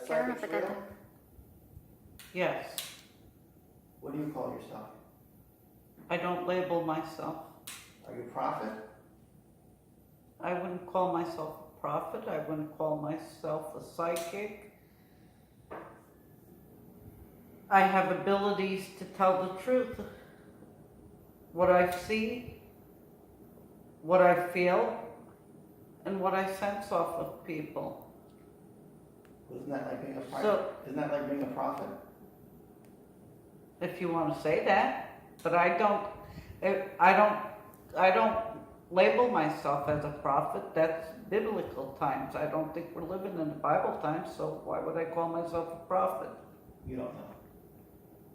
psychics real? Yes. What do you call yourself? I don't label myself. Are you a prophet? I wouldn't call myself a prophet. I wouldn't call myself a psychic. I have abilities to tell the truth. What I see, what I feel, and what I sense off of people. Isn't that like being a prophet? So, Isn't that like being a prophet? if you want to say that, but I don't label myself as a prophet. That's biblical times. I don't think we're living in the Bible times, so why would I call myself a prophet? You don't know.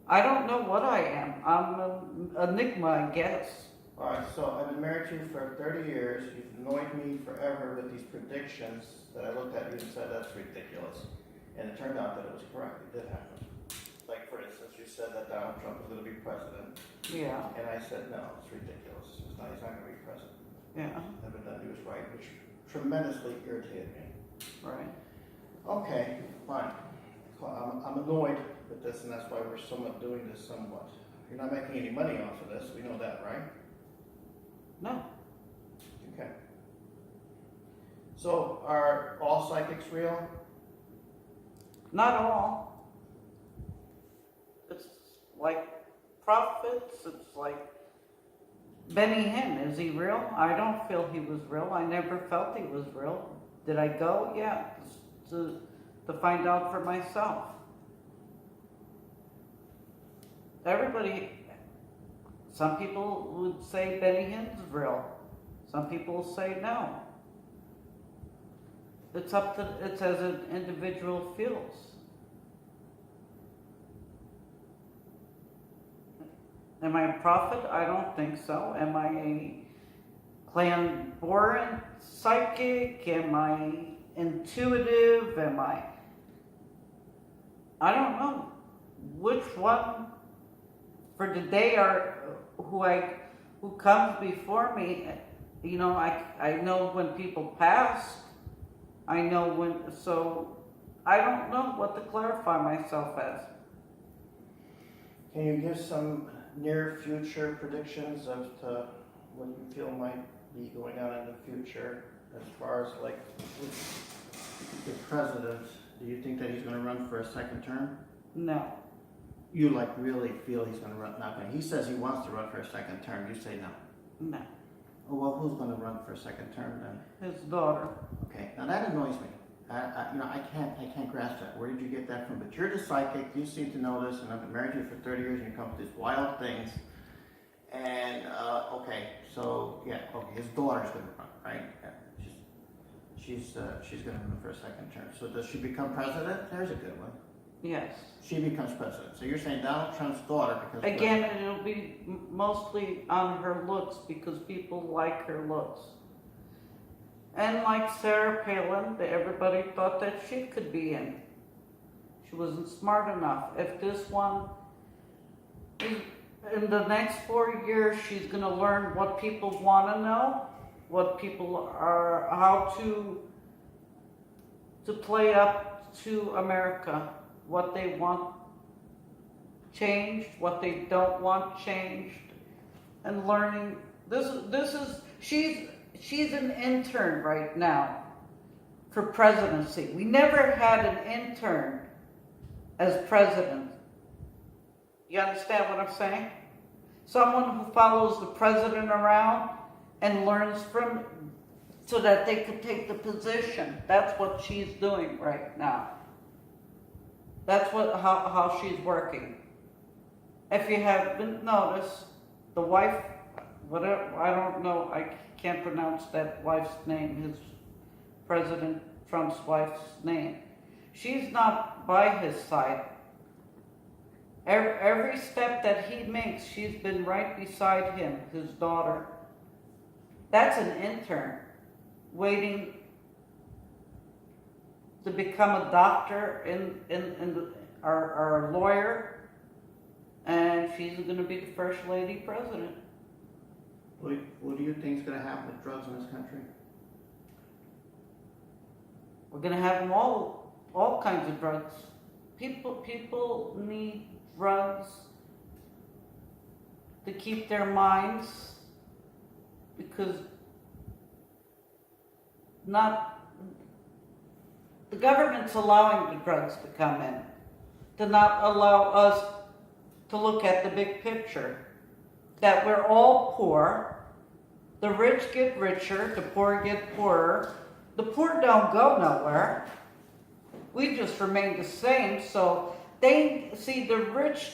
I don't know what I am. I'm an enigma, I guess. Alright, so I've been married to you for 30 years. You've annoyed me forever with these predictions that I looked at you and said that's ridiculous. And it turned out that it was correct. It did happen. Like, for instance, you said that Donald Trump was going to be president. Yeah, And I said, no, it's ridiculous. He's not going to be president. yeah, Evidently he was right, which tremendously irritated me. right. Okay, fine. I'm annoyed with this, and that's why we're somewhat doing this somewhat. You're not making any money off of this. We know that, right? No, Okay. So, are all psychics real? not all. It's like prophets, it's like Benny Hinn. Is he real? I don't feel he was real. I never felt he was real. Did I go? Yeah, to find out for myself. Everybody, some people would say Benny Hinn's real. Some people say no. It's as an individual feels. Am I a prophet? I don't think so. Am I a clairvoyant psychic? Am I intuitive? I don't know which one for today who comes before me. You know, I know when people pass. I know so I don't know what to clarify myself as. Can you give some near future predictions as to what you feel might be going on in the future as far as like the president? Do you think that he's going to run for a second term? No. You like really feel he's going to run? Not going. He says he wants to run for a second term. You say no. No. Oh well, who's going to run for a second term then? His daughter. Okay, now that annoys me. I can't grasp that. Where did you get that from? But you're the psychic. You seem to know this, and I've been married to you for 30 years, and you come up with these wild things. And okay, so yeah, okay, his daughter's going to run, right? Yeah, she's going to run for a second term. So does she become president? There's a good one. Yes. She becomes president. So you're saying Donald Trump's daughter becomes Again, president. it'll be mostly on her looks because people like her looks. And like Sarah Palin, everybody thought that she could be in. She wasn't smart enough. If this one, in the next 4 years, she's going to learn what people want to know, what people are, how to play up to America, what they want changed, what they don't want changed, and learning. She's an intern right now for presidency. We never had an intern as president. You understand what I'm saying? Someone who follows the president around and learns from, so that they could take the position. That's what she's doing right now. That's how she's working. If you haven't noticed, the wife, whatever, I don't know, I can't pronounce that wife's name, his President Trump's wife's name. She's not by his side. Every step that he makes, she's been right beside him, his daughter. That's an intern waiting to become a doctor or a lawyer, and she's going to be the first lady president. What do you think is going to happen with drugs in this country? We're going to have them all all kinds of drugs. People need drugs to keep their minds, because the government's allowing the drugs to come in, to not allow us to look at the big picture, that we're all poor, the rich get richer, the poor get poorer, the poor don't go nowhere, we just remain the same. So they see the rich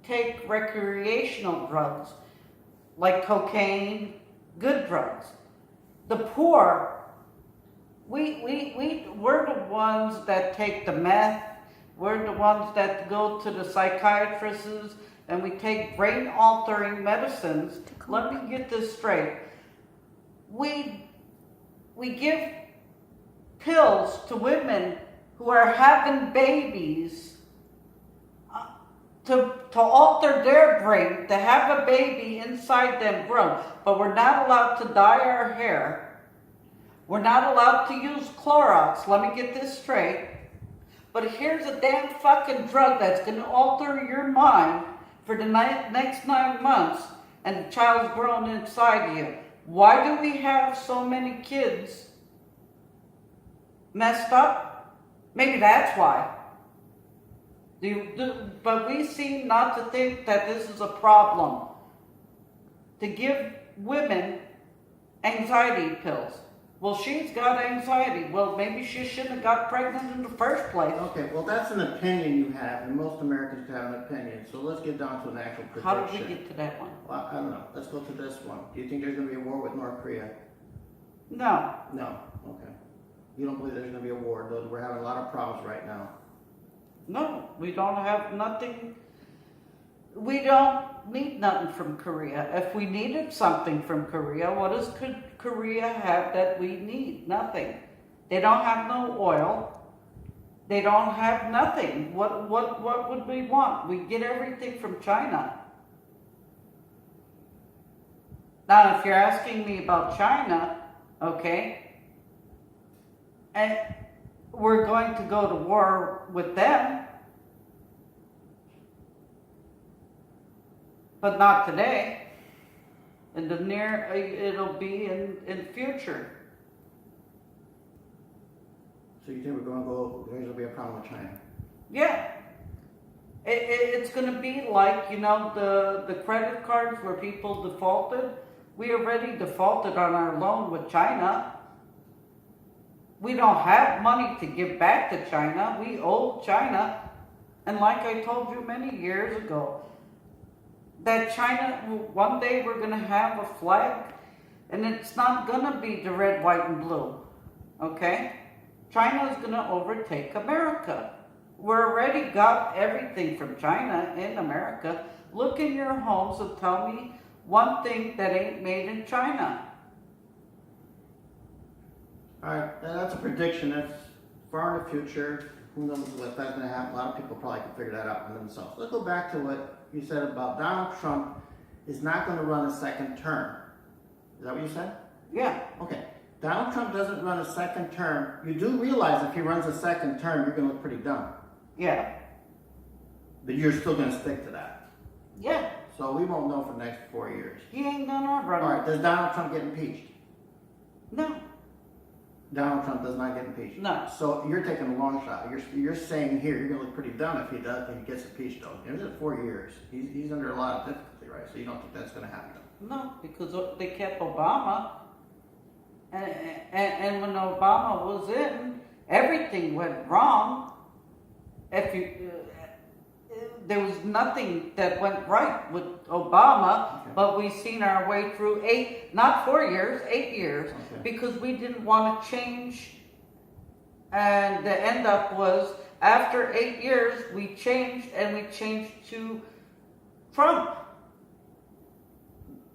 take recreational drugs like cocaine, good drugs. The poor, we're the ones that take the meth, we're the ones that go to the psychiatrists and we take brain altering medicines. Let me get this straight. We give pills to women who are having babies to alter their brain, to have a baby inside them grown. But we're not allowed to dye our hair. We're not allowed to use Clorox. Let me get this straight. But here's a damn fucking drug that's going to alter your mind for the next 9 months, and the child's grown inside you. Why do we have so many kids messed up? Maybe that's why. But we seem not to think that this is a problem. To give women anxiety pills. Well, she's got anxiety. Well, maybe she shouldn't have got pregnant in the first place. Okay, well, that's an opinion you have, and most Americans have an opinion. So let's get down to an actual prediction. How did we get to that one? Well, I don't know. Let's go to this one. Do you think there's going to be a war with North Korea? No. No. Okay. You don't believe there's going to be a war, though we're having a lot of problems right now. No, we don't have nothing. We don't need nothing from Korea. If we needed something from Korea, what does Korea have that we need? Nothing. They don't have no oil. They don't have nothing. What would we want? We get everything from China. Now, if you're asking me about China, okay, and we're going to go to war with them, but not today. In the near, it'll be in future. So you think there's going to be a problem with China? Yeah. It's going to be like, the credit cards where people defaulted. We already defaulted on our loan with China. We don't have money to give back to China. We owe China. And like I told you many years ago, that China, one day we're going to have a flag, and it's not going to be the red, white, and blue. Okay? China is going to overtake America. We already got everything from China in America. Look in your homes and tell me one thing that ain't made in China. All right, that's a prediction. That's far in the future. Who knows what that's going to happen? A lot of people probably can figure that out for themselves. Let's go back to what you said about Donald Trump is not going to run a second term. Is that what you said? Yeah. Okay. Donald Trump doesn't run a second term. You do realize if he runs a second term, you're going to look pretty dumb. Yeah. But you're still going to stick to that. Yeah. So we won't know for the next 4 years. He ain't gonna run. All right. Does Donald Trump get impeached? No. Donald Trump does not get impeached. No. So you're taking a long shot. You're saying here you're going to look pretty dumb if he gets impeached though. It was 4 years. He's under a lot of difficulty, right? So you don't think that's going to happen? No, because they kept Obama, and when Obama was in, everything went wrong. There was nothing that went right with Obama, okay. But we've seen our way through not 4 years, 8 years, okay. Because we didn't want to change. And the end up was, after 8 years, we changed, and we changed to Trump.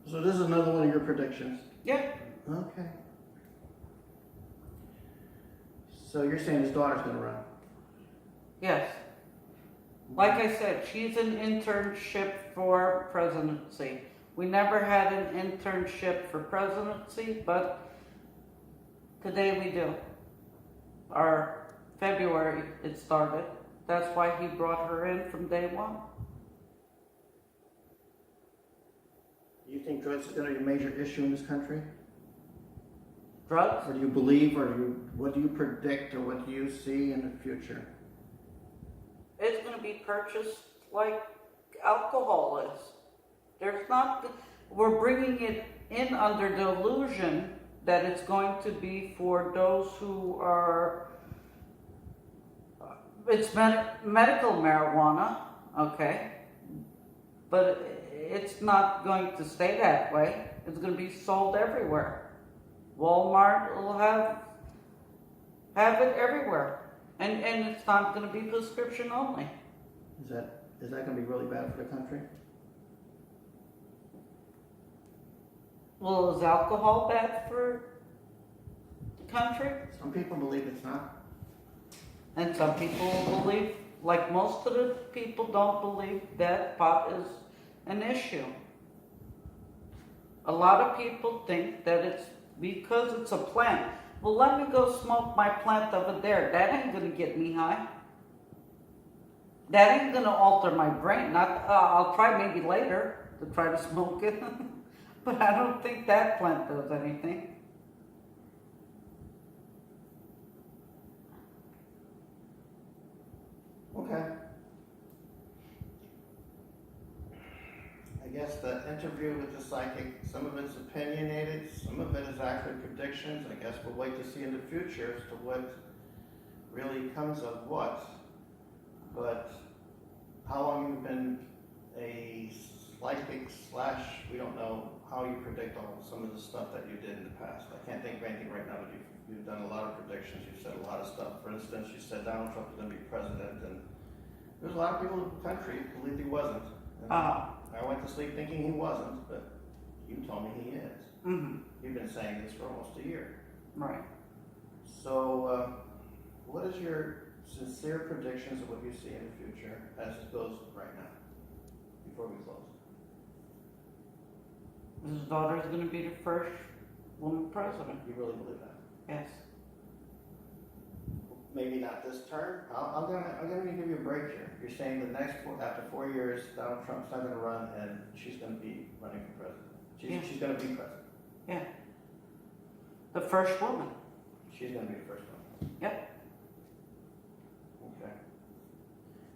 So this is another one of your predictions? Yeah. Okay. So you're saying his daughter's going to run? Yes. Like I said, she's an internship for presidency. We never had an internship for presidency, but today we do. Our February it started. That's why he brought her in from day one. Do you think drugs is going to be a major issue in this country? Drugs? Or do you believe, what do you predict, or what do you see in the future? It's going to be purchased like alcohol is. We're bringing it in under the illusion that it's going to be for those who are, it's medical marijuana, okay? But it's not going to stay that way. It's going to be sold everywhere. Walmart will have it everywhere. And it's not going to be prescription only. Is that going to be really bad for the country? Well, is alcohol bad for the country? Some people believe it's not. And some people believe, like most of the people don't believe that pot is an issue. A lot of people think that it's because it's a plant. Well, let me go smoke my plant over there. That ain't gonna get me high. That ain't gonna alter my brain. I'll try maybe later to try to smoke it. But I don't think that plant does anything. Okay. I guess the interview with the psychic, some of it's opinionated, some of it is actually predictions. I guess we'll wait to see in the future as to what really comes of what. But how long you've been a psychic / we don't know how you predict some of the stuff that you did in the past. I can't think of anything right now, but you've done a lot of predictions. You've said a lot of stuff. For instance, you said Donald Trump was going to be president, and there's a lot of people in the country who believed he wasn't. And I went to sleep thinking he wasn't, but you told me he is. Mm-hmm. You've been saying this for almost a year. Right. So, what is your sincere predictions of what you see in the future as it goes right now, before we close? His daughter's going to be the first woman president. You really believe that? Yes. Maybe not this term. I'm gonna give you a break here. You're saying after 4 years, Donald Trump's not gonna run, and she's gonna be running for president. She's gonna be president. Yeah. The first woman. She's gonna be the first one. Yep. Okay.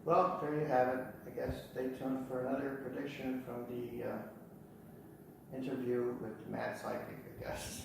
Well, there you have it. I guess stay tuned for another prediction from the interview with the Mad Psychic, I guess.